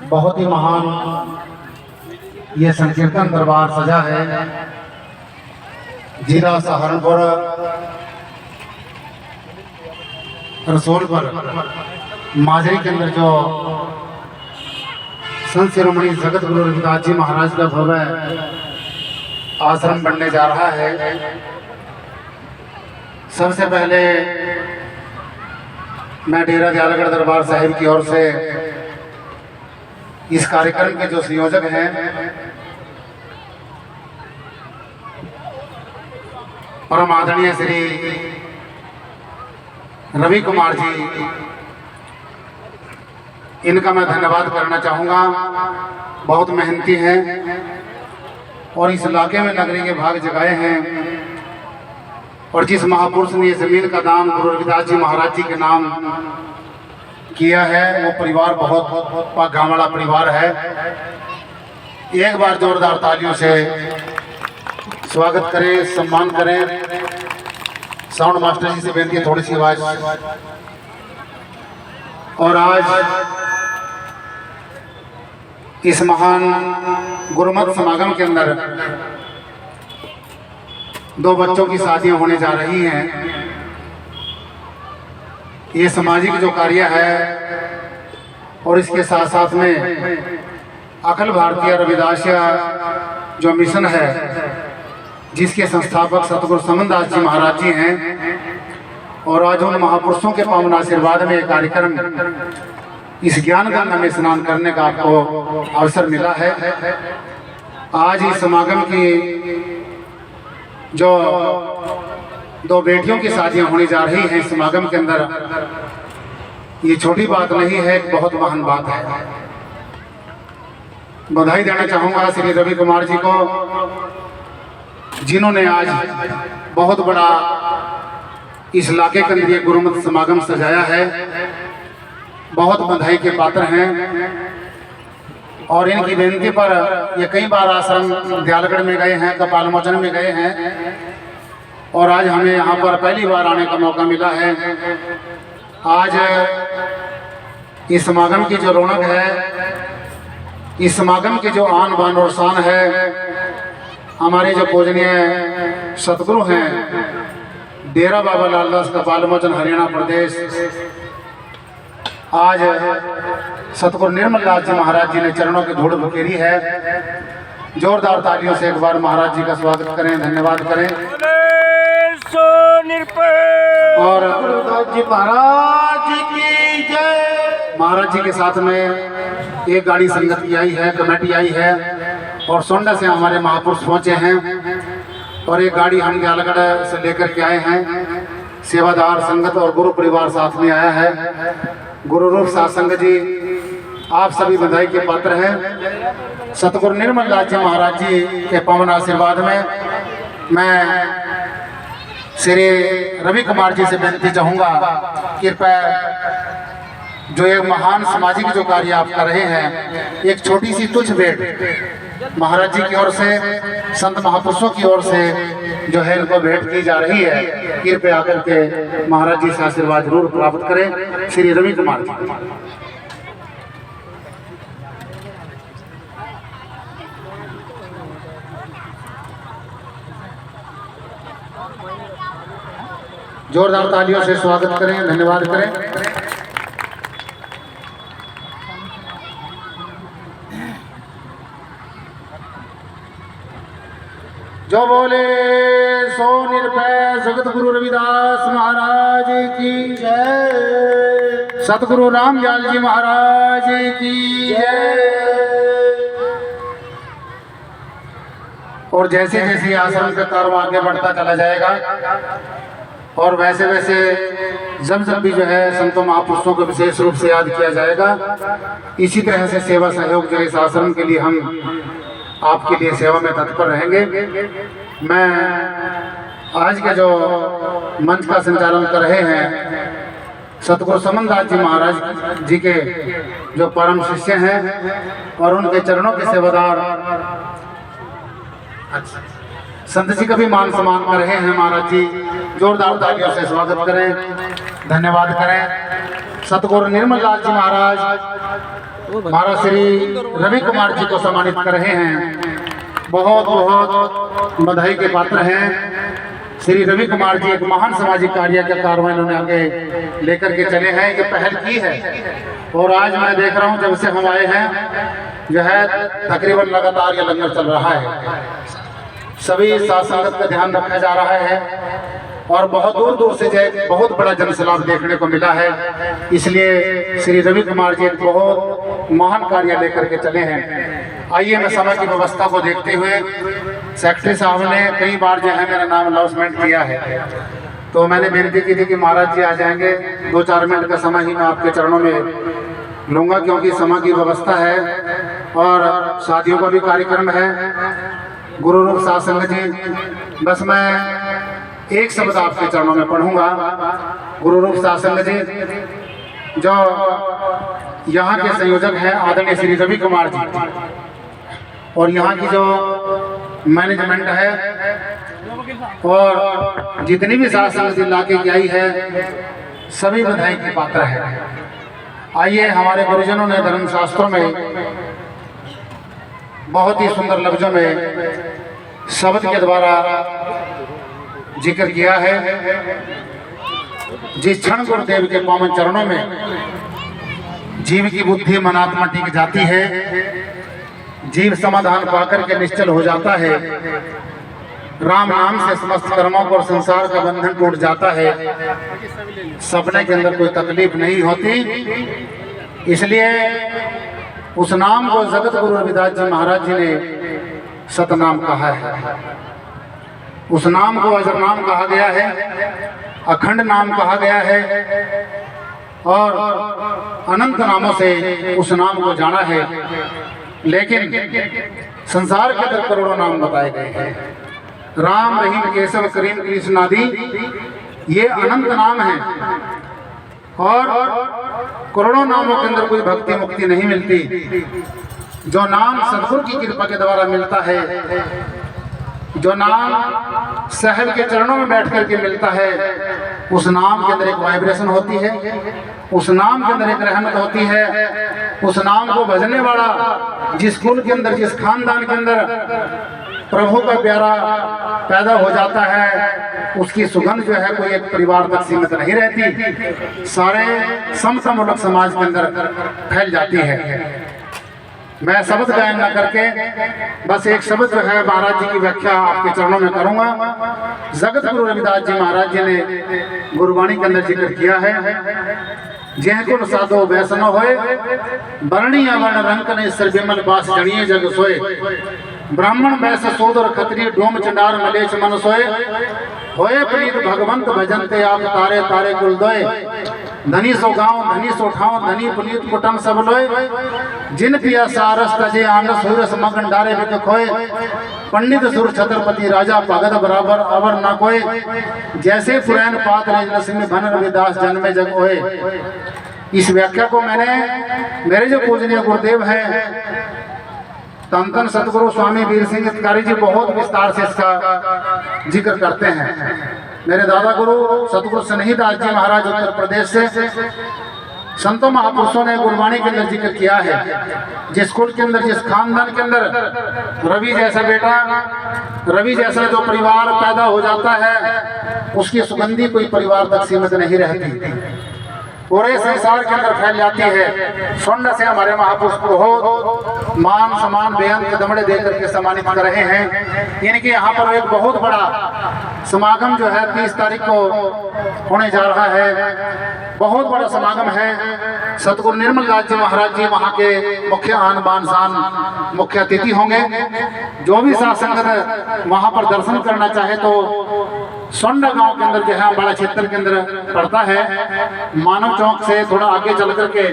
बहुत ही महान ये संकीर्तन दरबार सजा है। जिला सहारनपुर रसूलपुर माजरी के अंदर जो संत शिरोमणि जगत गुरु रविदास जी महाराज का भव्य आश्रम बनने जा रहा है। सबसे पहले मैं डेरा दयालगढ़ दरबार साहिब की ओर से इस कार्यक्रम के जो संयोजक हैं परम आदरणीय श्री रवि कुमार जी, इनका मैं धन्यवाद करना चाहूँगा। बहुत मेहनती हैं और इस इलाके में नगरी के भाग जगाए हैं और जिस महापुरुष ने ये जमीन का दान गुरु रविदास जी महाराज जी के नाम किया है वो परिवार बहुत भाग्य वाला परिवार है। एक बार जोरदार तालियों से स्वागत करें, सम्मान करें। साउंड मास्टर जी से बेनती है थोड़ी सी आवाज। और आज इस महान गुरुमत समागम के अंदर दो बच्चों की शादियां होने जा रही हैं। ये सामाजिक जो कार्य है और इसके साथ साथ में अखिल भारतीय रविदासिया जो मिशन है जिसके संस्थापक सतगुरु समनदास जी महाराज जी हैं और आज उन महापुरुषों के पावन आशीर्वाद में एक कार्यक्रम इस ज्ञान गंगा में स्नान करने का आपको अवसर मिला है। आज इस समागम की जो दो बेटियों की शादियां होने जा रही हैं इस समागम के अंदर, ये छोटी बात नहीं है, बहुत महान बात है। बधाई देना चाहूंगा श्री रवि कुमार जी को, जिन्होंने आज बहुत बड़ा इस इलाके के अंदर ये गुरुमत समागम सजाया है। बहुत बधाई के पात्र हैं और इनकी बेनती पर ये कई बार आश्रम दयालगढ़ में गए हैं, कपाल मोचन में गए हैं और आज हमें यहाँ पर पहली बार आने का मौका मिला है। आज इस समागम की जो रौनक है, इस समागम की जो आन बान और शान है, हमारे जो पूजनीय सतगुरु हैं डेरा बाबा लाल दास कपाल मोचन हरियाणा प्रदेश, आज सतगुरु निर्मल दास जी महाराज जी ने चरणों की धूड़ बिखेरी है। जोरदार तालियों से एक बार महाराज जी का स्वागत करें, धन्यवाद करें। और जी महाराज की जय। महाराज जी के साथ में एक गाड़ी संगत की आई है, कमेटी आई है और सोंडा से हमारे महापुरुष पहुंचे हैं और एक गाड़ी हम दयालगढ़ से लेकर के आए हैं। सेवादार संगत और गुरु परिवार साथ में आया है। गुरु रूप सत्संग जी आप सभी बधाई के पात्र हैं। सतगुरु निर्मल दास जी महाराज जी के पावन आशीर्वाद में मैं श्री रवि कुमार जी से बेनती चाहूँगा, कृपया जो एक महान सामाजिक जो कार्य आप कर रहे हैं, एक छोटी सी तुच्छ भेंट महाराज जी की ओर से, संत महापुरुषों की ओर से जो है इनको भेंट की जा रही है, कृपया आकर के महाराज जी से आशीर्वाद जरूर प्राप्त करें। श्री रवि कुमार जी। जोरदार तालियों से स्वागत करें, धन्यवाद करें। जो बोले सो निर्भय जगत गुरु रविदास महाराज की जय, सतगुरु रामजाल जी महाराज की जय। और जैसे जैसे आश्रम का कार्य आगे बढ़ता चला जाएगा और वैसे वैसे जब भी जो है संतों महापुरुषों को विशेष रूप से याद किया जाएगा, इसी तरह से सेवा सहयोग जो इस आश्रम के लिए हम आपके लिए सेवा में तत्पर रहेंगे। मैं आज के जो मंच का संचालन कर रहे हैं सतगुरु समनदास जी महाराज जी के जो परम शिष्य हैं और उनके चरणों के सेवादार संत जी का भी मान सम्मान कर रहे हैं महाराज जी। जोरदार तालियों से स्वागत करें, धन्यवाद करें। सतगुरु निर्मल दास जी महाराज महाराज श्री रवि कुमार जी को सम्मानित कर रहे हैं। बहुत बहुत बधाई के पात्र हैं। श्री रवि कुमार जी एक महान सामाजिक कार्य का कार्य इन्होंने आगे लेकर के चले हैं, ये पहल की है। और आज मैं देख रहा हूं जब से हम आए हैं जो है तकरीबन लगातार ये लंगर चल रहा है। सभी साथ संगत का ध्यान रखा जा रहा है और बहुत दूर दूर से जो बहुत बड़ा जनसैलाब देखने को मिला है। इसलिए श्री रवि कुमार जी बहुत महान कार्य लेकर के चले हैं। आइए मैं समय की व्यवस्था को देखते हुए, सेक्रेटरी साहब ने कई बार जो है मेरा नाम अनाउंसमेंट किया है, तो मैंने विनती की थी कि महाराज जी आ जाएंगे। 2-4 मिनट का समय ही मैं आपके चरणों में लूँगा, क्योंकि समय की व्यवस्था है और शादियों का भी कार्यक्रम है। गुरु रूप साध संगत जी, बस मैं एक शब्द आपके चरणों में पढ़ूंगा। गुरु रूप साध संगत जी जो यहाँ के संयोजक हैं आदरणीय श्री रवि कुमार जी, और यहाँ की जो मैनेजमेंट है और जितनी भी साध संगत इलाके की आई है, सभी बधाई के पात्र है। आइए, हमारे गुरुजनों ने धर्म शास्त्रों में बहुत ही सुंदर लफ्जों में शब्द के द्वारा जिक्र किया है। जिस क्षण गुरुदेव के पावन चरणों में जीव की बुद्धि मनात्मा टिक जाती है, जीव समाधान पाकर के निश्चल हो जाता है, राम नाम से समस्त कर्मों को और संसार का बंधन टूट जाता है, सपने के अंदर कोई तकलीफ नहीं होती। इसलिए उस नाम को जगत गुरु रविदास जी महाराज जी ने सतनाम कहा है। उस नाम को अजर नाम कहा गया है, अखंड नाम कहा गया है और अनंत नामों से उस नाम को जाना है। लेकिन संसार के अंदर करोड़ों नाम बताए गए हैं। राम, रहीम, केशव, करीम, कृष्ण आदि ये अनंत नाम हैं और करोड़ों नामों के अंदर कोई भक्ति मुक्ति नहीं मिलती। जो नाम सदगुरु की कृपा के द्वारा मिलता है, जो नाम साहिब के चरणों में बैठ करके मिलता है, उस नाम के अंदर एक वाइब्रेशन होती है, उस नाम के अंदर एक रहमत होती है। उस नाम को भजने वाला जिस कुल के अंदर, जिस खानदान के अंदर प्रभु का प्यारा पैदा हो जाता है, उसकी सुगंध जो है कोई एक परिवार तक सीमित नहीं रहती, सारे समसामूलक समाज के अंदर फैल जाती है। मैं शब्द गायन न करके बस एक शब्द जो है महाराज जी की व्याख्या आपके चरणों में करूंगा। जगत गुरु रविदास जी महाराज जी ने गुरुवाणी के अंदर जिक्र किया है, जह कुल साधो वैसनो होए, वर्णी अवर्ण रंक ने सर विमल बास जड़िए जग सोए, ब्राह्मण वैश्य शूद्र क्षत्रिय डोम चंडार मलेच्छ मन सोए, होए प्रीत भगवंत भजनते आप तारे तारे कुल दोए, धनी सो गाँव धनी सो ठाव धनी पुनीत कुटुंब सब लोए, जिन पिया सारस तजे आनस हुरस मगन डारे बिक खोए, पंडित सुर छत्रपति राजा भगत बराबर अवर न कोय, जैसे पुरैन पात नसीम भन रविदास जन्मे जग होए। इस व्याख्या को मैंने मेरे जो पूजनीय गुरुदेव हैं तन तन सतगुरु स्वामी वीर सिंह हितकारी जी बहुत विस्तार से इसका जिक्र करते हैं। मेरे दादा गुरु सतगुरु स्नेहीदास जी महाराज उत्तर प्रदेश से संतों महापुरुषों ने गुरबाणी के अंदर जिक्र किया है। जिस कुल के अंदर, जिस खानदान के अंदर रवि जैसा बेटा, रवि जैसा जो परिवार पैदा हो जाता है, उसकी सुगंधी कोई परिवार तक सीमित नहीं रहती, पूरे संसार के अंदर फैल जाती है। स्वर्ण से हमारे महापुरुष को मान सम्मान बेअंत दमड़े देकर के सम्मानित कर रहे हैं। इनके यहाँ पर एक बहुत बड़ा समागम जो है 30 तारीख को होने जा रहा है। बहुत बड़ा समागम है। सतगुरु निर्मल दास जी महाराज जी वहाँ के मुख्य आन बान शान मुख्य अतिथि होंगे। जो भी साथ संगत वहाँ पर दर्शन करना चाहे तो सोंडा गांव के अंदर जो है बड़ा क्षेत्र के अंदर पड़ता है, मानव चौक से थोड़ा आगे चल करके,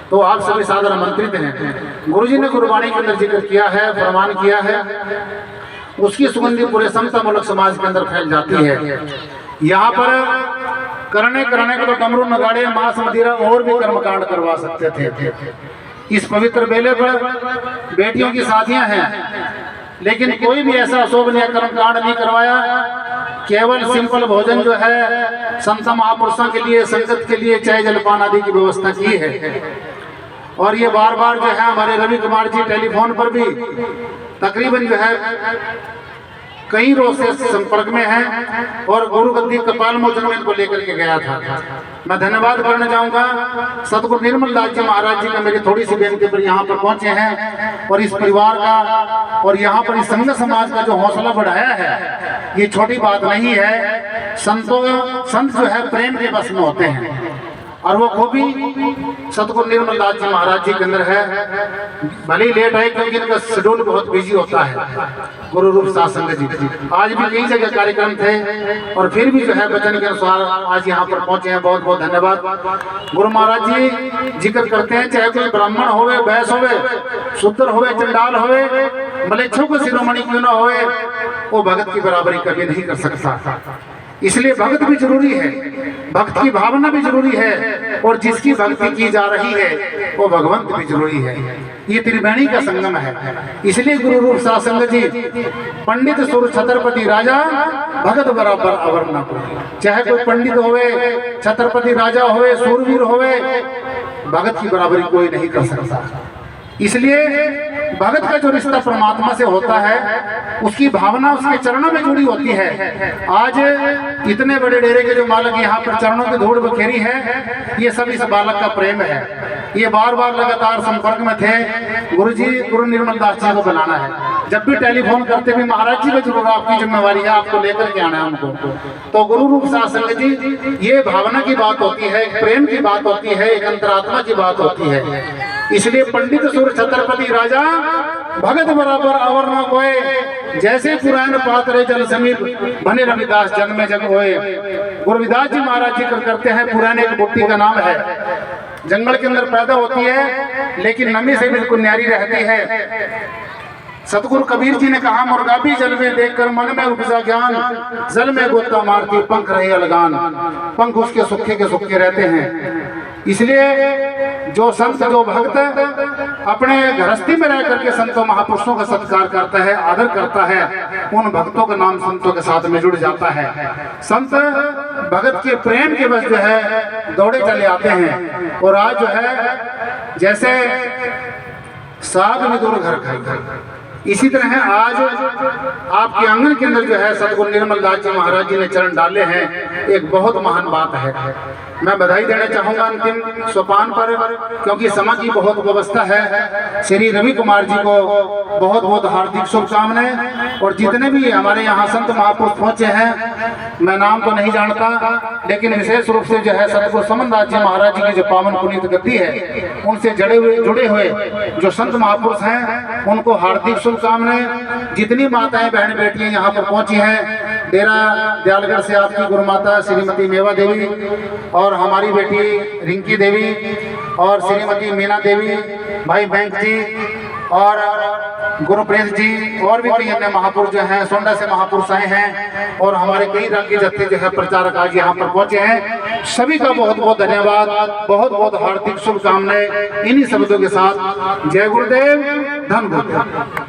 तो आप सभी सादर आमंत्रित हैं। गुरुजी ने गुरुवाणी के अंदर जिक्र किया है, फरमान किया है, उसकी सुगंधी पूरे समतामूलक समाज के अंदर फैल जाती है। यहाँ पर करने को तो डमरू नगाड़े मांस मदिरा और भी कर्मकांड करवा सकते थे। इस पवित्र बेले पर बेटियों की शादियां हैं, लेकिन कोई भी ऐसा अशोभनीय कर्मकांड नहीं करवाया। केवल सिंपल भोजन जो है संत महापुरुषों के लिए, संगत के लिए चाय जलपान आदि की व्यवस्था की है। और ये बार बार जो है हमारे रवि कुमार जी टेलीफोन पर भी तकरीबन जो है कई रोज से संपर्क में हैं और गुरु गद्दी कपाल मोचन में इनको लेकर के गया था। मैं धन्यवाद करना चाहूंगा सतगुरु निर्मल दास जी महाराज जी का मेरी थोड़ी सी बेनती पर यहाँ पर पहुंचे हैं और इस परिवार का और यहाँ पर इस संघ समाज का जो हौसला बढ़ाया है ये छोटी बात नहीं है। संत जो है प्रेम के बस में होते हैं और वो खूबी सतगुरु निर्मल दास जी महाराज जी के अंदर है। भले ही लेट है क्योंकि इनका शेड्यूल बहुत बिजी होता है। गुरु रूप सत्संग जी आज भी कई जगह कार्यक्रम थे और फिर भी जो है वचन के अनुसार आज यहाँ पर पहुंचे हैं। बहुत बहुत धन्यवाद। गुरु महाराज जी जिक्र करते हैं चाहे कोई ब्राह्मण होवे, बैस होवे, शूद्र होवे, चंडाल होवे, मलेच्छों को शिरोमणि क्यों न होवे, वो भगत की बराबरी कभी नहीं कर सकता। इसलिए भक्त भी जरूरी है, भक्त की भावना भी जरूरी है और जिसकी भक्ति की जा रही है वो भगवंत भी जरूरी है। ये त्रिवेणी का संगम है। इसलिए गुरु रूप सत्संग जी पंडित सुर छत्रपति राजा भगत बराबर अवर न कोई। चाहे कोई पंडित होवे, छत्रपति राजा होवे, सूरवीर होवे, भगत की बराबरी कोई नहीं कर सकता। इसलिए भगत का जो रिश्ता परमात्मा से होता है उसकी भावना उसके चरणों में जुड़ी होती है। आज इतने बड़े डेरे के जो मालिक यहाँ पर चरणों की धूड़ बखेरी है ये सब इस बालक का प्रेम है। ये बार बार लगातार संपर्क में थे। गुरुजी गुरु निर्मल दास जी को बनाना है। जब भी टेलीफोन करते भी महाराज जी को जरूर आपकी जिम्मेवारी है, आपको लेकर के आना है हमको। तो गुरु रूप सत्संग जी ये भावना की बात होती है, प्रेम की बात होती है, एक अंतरात्मा की बात होती है। इसलिए पंडित सुर छत्रपति राजा भगत बराबर अवर न कोय। जैसे पुराण पात्र जल समीप बने रविदास जग में जग होए। गुरुविदास जी महाराज जिक्र करते हैं पुराने एक बुट्टी का नाम है, जंगल के अंदर पैदा होती है लेकिन नमी से बिल्कुल न्यारी रहती है। सतगुरु कबीर जी ने कहा मुर्गा भी जल में देखकर मन में उपजा ज्ञान, जल में गोता मारती पंख रहे अलगान। पंख उसके सूखे के सूखे रहते हैं। इसलिए जो संत जो भक्त अपने गृहस्थी में रह करके संतों महापुरुषों का सत्कार करता है, आदर करता है, उन भक्तों का नाम संतों के साथ में जुड़ जाता है। संत भगत के प्रेम के बस जो है दौड़े चले आते हैं। और आज जो है जैसे साग में दूर घर खाई, इसी तरह आज आपके आंगन के अंदर जो है सतगुरु निर्मल दास जी महाराज जी ने चरण डाले हैं, एक बहुत महान बात है। मैं बधाई देना चाहूंगा अंतिम सोपान पर, क्योंकि समय की बहुत व्यवस्था है। श्री रवि कुमार जी को बहुत बहुत हार्दिक शुभकामनाएं। और जितने भी हमारे यहाँ संत महापुरुष पहुंचे हैं, मैं नाम तो नहीं जानता, लेकिन विशेष रूप से जो है सतगुरु समनदास जी महाराज जी की जो पावन पुनीत गद्दी है उनसे जुड़े हुए जो संत महापुरुष हैं उनको हार्दिक शुभकामनाएं। जितनी माताएं बहन बेटियां यहाँ पर पहुंची हैं, डेरा दयालगढ़ से आपकी गुरु माता श्रीमती मेवा देवी और हमारी बेटी रिंकी देवी और श्रीमती मीना देवी, भाई बैंक जी और गुरुप्रेस जी और भी कई अन्य महापुरुष जो हैं, सोंडा से महापुरुष आए हैं और हमारे कई रंग के जत्थे जो है प्रचारक आज यहाँ पर पहुंचे हैं। सभी का बहुत बहुत धन्यवाद, बहुत बहुत हार्दिक शुभकामनाएं। इन्हीं शब्दों के साथ जय गुरुदेव, धन गुरुदेव।